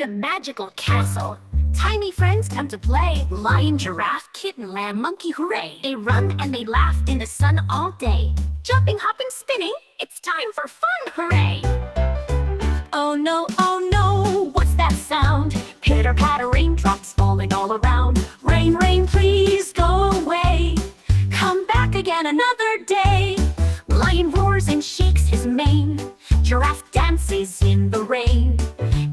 a magical castle. Tiny friends come to play. Lion, giraffe, kitten, lamb, monkey, hooray. They run and they laugh in the sun all day. Jumping, hopping, spinning, it's time for fun, hooray! Oh no, what's that sound? Pitter patter, raindrops falling all around. Rain, rain, please go away. Come back again another day. Lion roars and shakes his mane. Giraffe dances in the rain.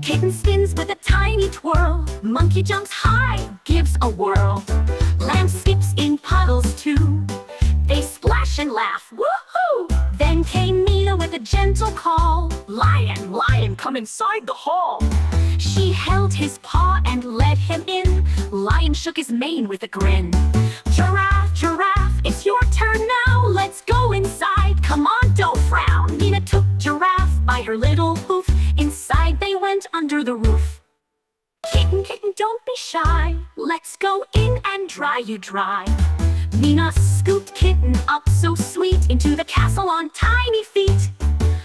Kitten spins with a tiny twirl. Monkey jumps high, gives a whirl. Lamb skips in puddles too. They splash and laugh, woohoo! Then came Nina with a gentle call. Lion, lion, come inside the hall. She held his paw and led him in. Lion shook his mane with a grin. Giraffe, giraffe, it's your turn now. Let's go inside, come on, don't frown. Nina took Giraffe by her little hoof. Inside they went under the roof. Kitten, kitten, don't be shy. Let's go in and dry you dry. Nina scooped Kitten up so sweet into the castle on tiny feet.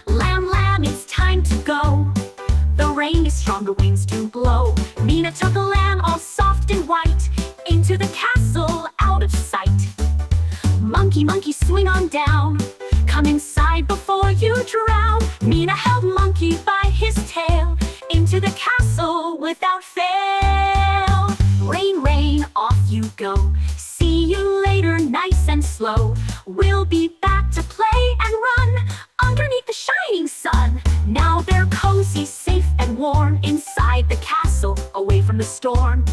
Lamb, lamb, it's time to go. The rain is strong, the winds do blow. Nina took a lamb all soft and white into the castle out of sight. Monkey, monkey, swing on down. Come inside before you drown. Nina held Monkey by his tail into the castle without fail. Rain, rain, off you go. See you later, nice and slow. We'll be back to play and run underneath the shining sun. Now they're cozy, safe and warm inside the castle, away from the storm.